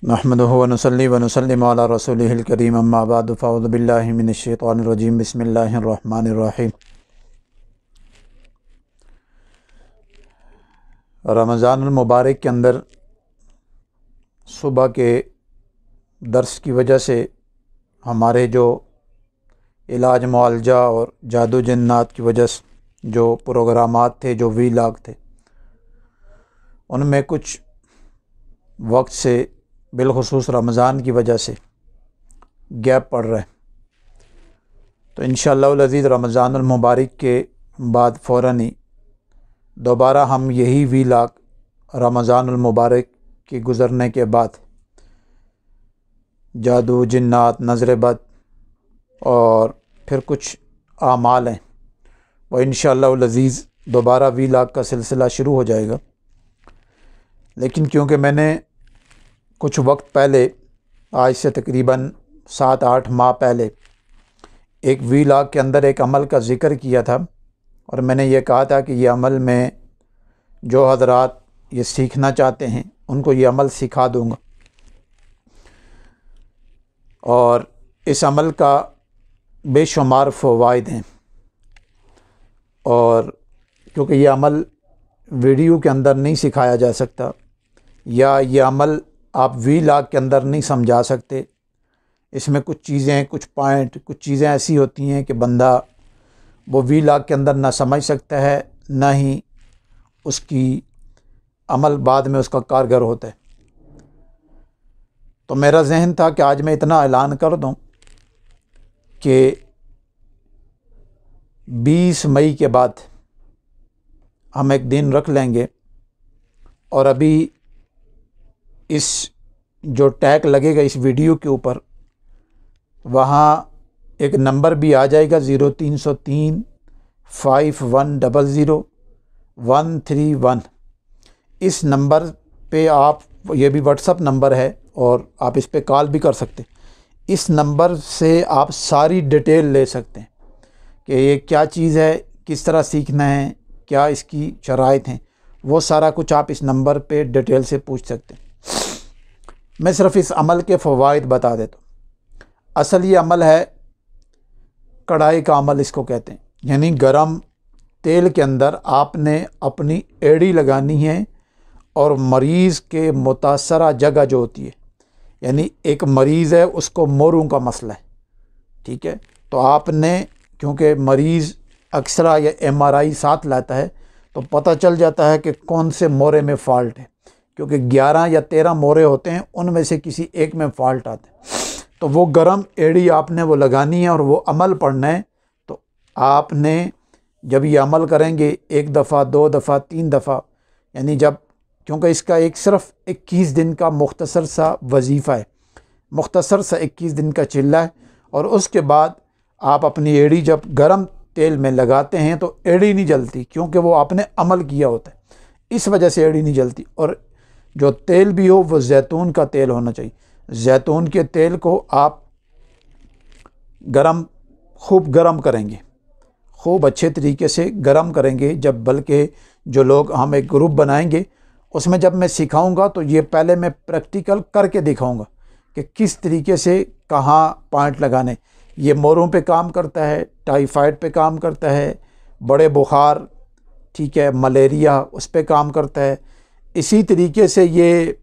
नहमदुहु व नसल्ली व नुसल्लिमु अला रसूलिहिल करीम अम्मा बअद फ़अऊज़ु बिल्लाहि मिनश शैतानिर रजीम बिस्मिल्लाहिर रहमानिर रहीम। रमज़ानुल मुबारक के अंदर सुबह के दर्स की वजह से हमारे जो इलाज मुआलजा और जादू जिन्नात की वजह से जो प्रोग्रामात थे, जो वीलॉग थे, उनमें कुछ वक्त से बिलखुसूस रमज़ान की वजह से गैप पड़ रहा है। तो इंशाअल्लाह अज़ीज़ रमज़ानुल मुबारक के बाद फ़ौरन ही दोबारा हम यही वीलॉग रमज़ानुल मुबारक के गुज़रने के बाद जादू जिन्नात नज़र बद और फिर कुछ आमाल हैं वो इंशाअल्लाह अज़ीज़ दोबारा वीलॉग का सिलसिला शुरू हो जाएगा। लेकिन क्योंकि मैंने कुछ वक्त पहले, आज से तकरीबन 7-8 माह पहले, एक वीलॉग के अंदर एक अमल का ज़िक्र किया था और मैंने ये कहा था कि ये अमल में जो हज़रात ये सीखना चाहते हैं उनको ये अमल सिखा दूँगा और इस अमल का बेशुमार फ़वाइद हैं। और क्योंकि ये अमल वीडियो के अंदर नहीं सिखाया जा सकता या ये अमल आप वीलॉग के अंदर नहीं समझा सकते, इसमें कुछ चीज़ें, कुछ पॉइंट, कुछ चीज़ें ऐसी होती हैं कि बंदा वो वीलॉग के अंदर ना समझ सकता है, ना ही उसकी अमल बाद में उसका कारगर होता है। तो मेरा जहन था कि आज मैं इतना ऐलान कर दूं कि 20 मई के बाद हम एक दिन रख लेंगे और अभी इस जो टैग लगेगा इस वीडियो के ऊपर, वहाँ एक नंबर भी आ जाएगा 0303 5100 131। इस नंबर पे आप, ये भी व्हाट्सअप नंबर है और आप इस पे कॉल भी कर सकते हैं। इस नंबर से आप सारी डिटेल ले सकते हैं कि ये क्या चीज़ है, किस तरह सीखना है, क्या इसकी शराइत हैं, वो सारा कुछ आप इस नंबर पे डिटेल से पूछ सकते हैं। मैं सिर्फ़ इस अमल के फ़वाइद बता देता हूँ। असल ये अमल है कढ़ाई का अमल इसको कहते हैं, यानी गरम तेल के अंदर आपने अपनी एड़ी लगानी है और मरीज़ के मुतासरा जगह जो होती है, यानी एक मरीज़ है उसको मोरों का मसला है, ठीक है, तो आपने, क्योंकि मरीज़ अक्सरा या MRI साथ लाता है तो पता चल जाता है कि कौन से मोरे में फ़ॉल्ट है, क्योंकि 11 या 13 मोरे होते हैं, उनमें से किसी एक में फ़ॉल्ट आता है। तो वो गरम एड़ी आपने वो लगानी है और वो अमल पढ़ना है। तो आपने जब ये अमल करेंगे 1 दफ़ा, 2 दफ़ा, 3 दफ़ा, यानी जब, क्योंकि इसका एक सिर्फ़ 21 दिन का मुख्तसर सा वजीफ़ा है, मुख्तसर सा 21 दिन का चिल्ला है। और उसके बाद आप अपनी एड़ी जब गरम तेल में लगाते हैं तो एड़ी नहीं जलती, क्योंकि वो आपने अमल किया होता है, इस वजह से एड़ी नहीं जलती। और जो तेल भी हो वो जैतून का तेल होना चाहिए। जैतून के तेल को आप खूब गरम करेंगे, खूब अच्छे तरीके से गरम करेंगे। जब, बल्कि जो लोग, हम एक ग्रुप बनाएंगे, उसमें जब मैं सिखाऊंगा तो ये पहले मैं प्रैक्टिकल करके दिखाऊंगा कि किस तरीके से कहाँ पॉइंट लगाने। ये मोरों पे काम करता है, टाइफाइड पे काम करता है, बड़े बुखार, ठीक है, मलेरिया, उस पे काम करता है। इसी तरीके से ये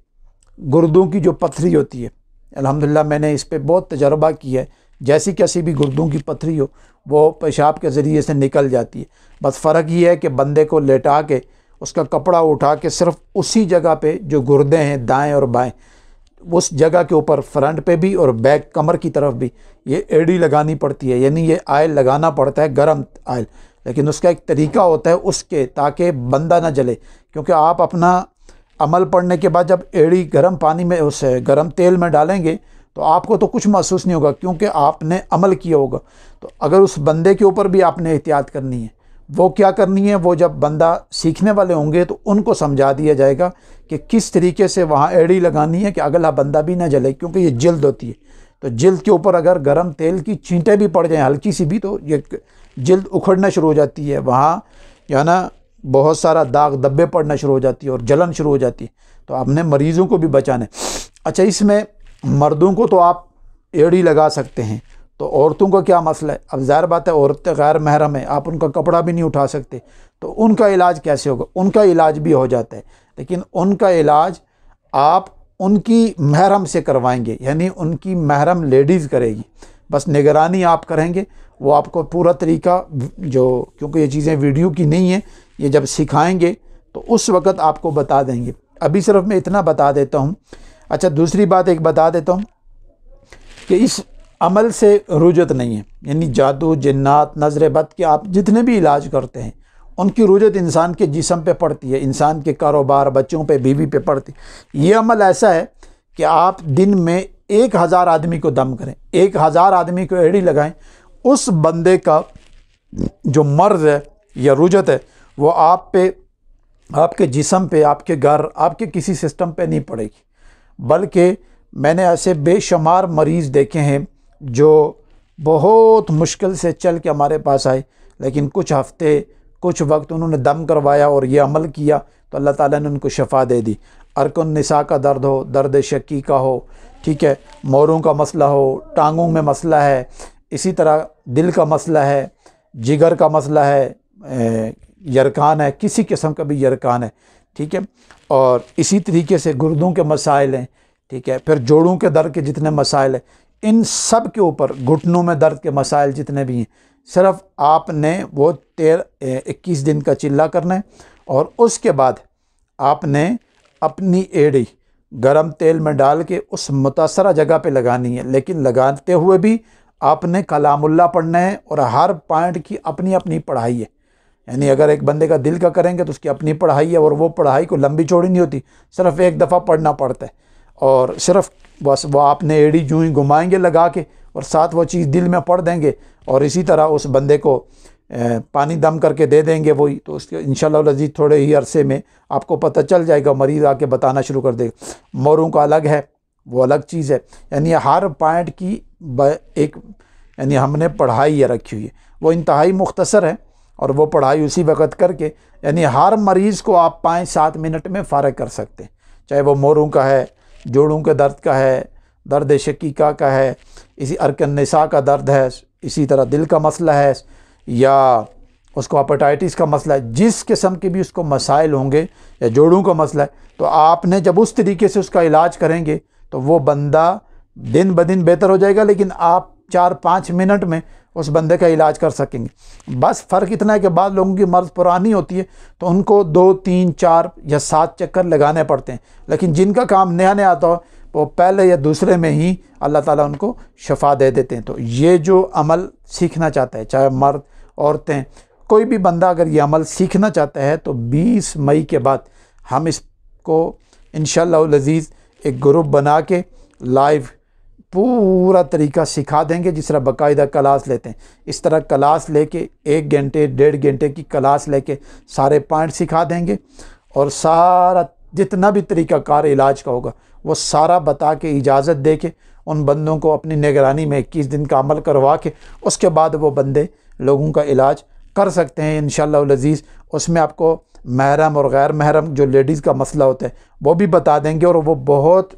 गुर्दों की जो पथरी होती है, अल्हम्दुलिल्लाह मैंने इस पे बहुत तजर्बा किया है, जैसी कैसी भी गुर्दों की पथरी हो वो पेशाब के ज़रिए से निकल जाती है। बस फ़र्क ये है कि बंदे को लेटा के उसका कपड़ा उठा के सिर्फ़ उसी जगह पे जो गुर्दे हैं दाएं और बाएं, उस जगह के ऊपर फ्रंट पे भी और बैक कमर की तरफ भी ये एड़ी लगानी पड़ती है, यानी ये आयल लगाना पड़ता है, गरम आयल। लेकिन उसका एक तरीका होता है उसके, ताकि बंदा ना जले। क्योंकि आप अपना अमल पढ़ने के बाद जब एड़ी गर्म पानी में, उस गर्म तेल में डालेंगे तो आपको तो कुछ महसूस नहीं होगा, क्योंकि आपने अमल किया होगा। तो अगर उस बंदे के ऊपर भी आपने एहतियात करनी है, वो क्या करनी है, वो जब बंदा सीखने वाले होंगे तो उनको समझा दिया जाएगा कि किस तरीके से वहाँ एड़ी लगानी है कि अगला बंदा भी ना जले, क्योंकि ये जिल्द होती है। तो जिल्द के ऊपर अगर गर्म तेल की छींटें भी पड़ जाएँ हल्की सी भी, तो ये जिल्द उखड़ना शुरू हो जाती है, वहाँ या ना बहुत सारा दाग धब्बे पड़ना शुरू हो जाती है और जलन शुरू हो जाती है। तो आपने मरीज़ों को भी बचाना है। अच्छा, इसमें मर्दों को तो आप एड़ी लगा सकते हैं, तो औरतों का क्या मसला है? अब ज़ाहिर बात है औरतें गैर महरम है, आप उनका कपड़ा भी नहीं उठा सकते, तो उनका इलाज कैसे होगा? उनका इलाज भी हो जाता है, लेकिन उनका इलाज आप उनकी महरम से करवाएंगे, यानी उनकी महरम लेडीज़ करेगी, बस निगरानी आप करेंगे। वो आपको पूरा तरीका जो, क्योंकि ये चीज़ें वीडियो की नहीं है, ये जब सिखाएंगे तो उस वक़्त आपको बता देंगे। अभी सिर्फ मैं इतना बता देता हूँ। अच्छा, दूसरी बात एक बता देता हूँ कि इस अमल से रुजत नहीं है, यानी जादू, जिन्नात, नज़र बद के आप जितने भी इलाज करते हैं उनकी रुजत इंसान के जिस्म पे पड़ती है, इंसान के कारोबार, बच्चों पे, बीवी पे पड़ती है। ये अमल ऐसा है कि आप दिन में 1000 आदमी को दम करें, 1000 आदमी को एड़ी लगाएं, उस बंदे का जो मर्ज़ है या रुजत है वो आप पे, आपके जिस्म पे, आपके घर, आपके किसी सिस्टम पे नहीं पड़ेगी। बल्कि मैंने ऐसे बेशुमार मरीज़ देखे हैं जो बहुत मुश्किल से चल के हमारे पास आए, लेकिन कुछ हफ्ते, कुछ वक्त उन्होंने दम करवाया और ये अमल किया तो अल्लाह ताला ने उनको शफा दे दी। अरकुन निसा का दर्द हो, दर्द शक्की का हो, ठीक है, मोरों का मसला हो, टांगों में मसला है, इसी तरह दिल का मसला है, जिगर का मसला है, यरकान है, किसी किस्म का भी यरकान है, ठीक है, और इसी तरीके से गुर्दों के मसाइल हैं, ठीक है, फिर जोड़ों के दर्द के जितने मसाइल हैं, इन सब के ऊपर, घुटनों में दर्द के मसाइल जितने भी हैं, सिर्फ आपने वो 21 दिन का चिल्ला करना है और उसके बाद आपने अपनी एड़ी गरम तेल में डाल के उस मुतासरा जगह पे लगानी है। लेकिन लगाते हुए भी आपने कलामुल्लाह पढ़ना है और हर पॉइंट की अपनी अपनी पढ़ाई है। यानी अगर एक बंदे का दिल का करेंगे तो उसकी अपनी पढ़ाई है और वो पढ़ाई को लंबी चौड़ी नहीं होती, सिर्फ एक दफ़ा पढ़ना पड़ता है और सिर्फ बस वो आपने एड़ी यूं ही घुमाएंगे लगा के और साथ वो चीज़ दिल में पढ़ देंगे और इसी तरह उस बंदे को पानी दम करके दे देंगे वही, तो उसके इंशाअल्लाह अज़ीज़ थोड़े ही अरसे में आपको पता चल जाएगा, मरीज़ आके बताना शुरू कर देगा। मोरों का अलग है, वो अलग चीज़ है, यानी हर पॉइंट की एक, यानी हमने पढ़ाई रखी हुई है, वो इंतहाई मुख्तसर है और वो पढ़ाई उसी वक्त करके, यानी हर मरीज़ को आप 5-7 मिनट में फ़ारिग कर सकते हैं, चाहे वो मोरों का है, जोड़ों के दर्द का है, दर्द शकीका का है, इसी अरकन निसा का दर्द है, इसी तरह दिल का मसला है या उसको हेपेटाइटिस का मसला है, जिस किस्म के भी उसको मसाइल होंगे या जोड़ों का मसला है, तो आपने जब उस तरीके से उसका इलाज करेंगे तो वो बंदा दिन ब दिन बेहतर हो जाएगा। लेकिन आप 4-5 मिनट में उस बंदे का इलाज कर सकेंगे। बस फ़र्क इतना है कि बाद लोगों की मर्ज़ पुरानी होती है तो उनको 2, 3, 4 या 7 चक्कर लगाने पड़ते हैं, लेकिन जिनका काम नया नया आता हो वो पहले या दूसरे में ही अल्लाह ताला उनको शफा दे देते हैं। तो ये जो अमल सीखना चाहता है, चाहे मर्द औरतें, कोई भी बंदा अगर ये अमल सीखना चाहता है तो 20 मई के बाद हम इसको इंशाअल्लाह अज़ीज़ एक ग्रुप बना के लाइव पूरा तरीका सिखा देंगे, जिस तरह बाकायदा क्लास लेते हैं इस तरह क्लास लेके 1 घंटे 1.5 घंटे की क्लास लेके सारे पॉइंट सिखा देंगे और सारा जितना भी तरीक़ाकार इलाज का होगा वो सारा बता के इजाज़त दे के उन बंदों को अपनी निगरानी में 21 दिन का अमल करवा के उसके बाद वो बंदे लोगों का इलाज कर सकते हैं इंशाअल्लाह अज़ीज़। उसमें आपको महरम और गैर महरम जो लेडीज़ का मसला होता है वो भी बता देंगे और वो बहुत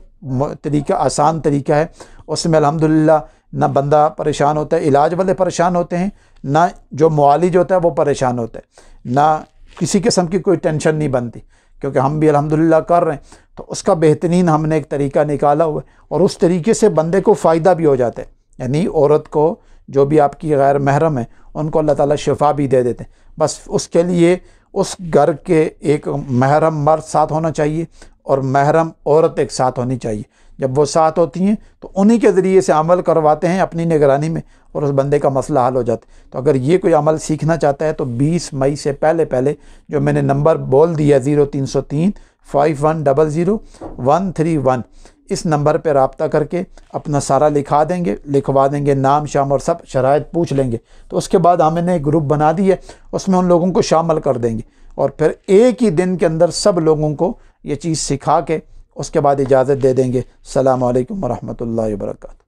तरीका, आसान तरीका है। उसमें अल्हम्दुलिल्लाह ना बंदा परेशान होता है, इलाज वाले परेशान होते हैं, ना जो मुआलिज होता है वो परेशान होता है, ना किसी किस्म की कोई टेंशन नहीं बनती, क्योंकि हम भी अल्हम्दुलिल्लाह कर रहे हैं। तो उसका बेहतरीन हमने एक तरीका निकाला हुआ है और उस तरीके से बंदे को फ़ायदा भी हो जाता है। यानी औरत को जो भी आपकी गैर महरम है उनको अल्लाह ताला शिफा भी दे देते हैं। बस उसके लिए उस घर के एक महरम मर्द साथ होना चाहिए और महरम औरत एक साथ होनी चाहिए। जब वो साथ होती हैं तो उन्हीं के ज़रिए से अमल करवाते हैं अपनी निगरानी में और उस बंदे का मसला हल हो जाता है। तो अगर ये कोई अमल सीखना चाहता है तो 20 मई से पहले पहले जो मैंने नंबर बोल दिया 0303 5100 131, इस नंबर पर रब्ता करके अपना सारा लिखवा देंगे, नाम शाम और सब शराइत पूछ लेंगे। तो उसके बाद हमने एक ग्रुप बना दिया, उसमें उन लोगों को शामिल कर देंगे और फिर एक ही दिन के अंदर सब लोगों को ये चीज़ सिखा के उसके बाद इजाज़त दे देंगे। अस्सलामु अलैकुम वरहमतुल्लाहि वबरकातुहू।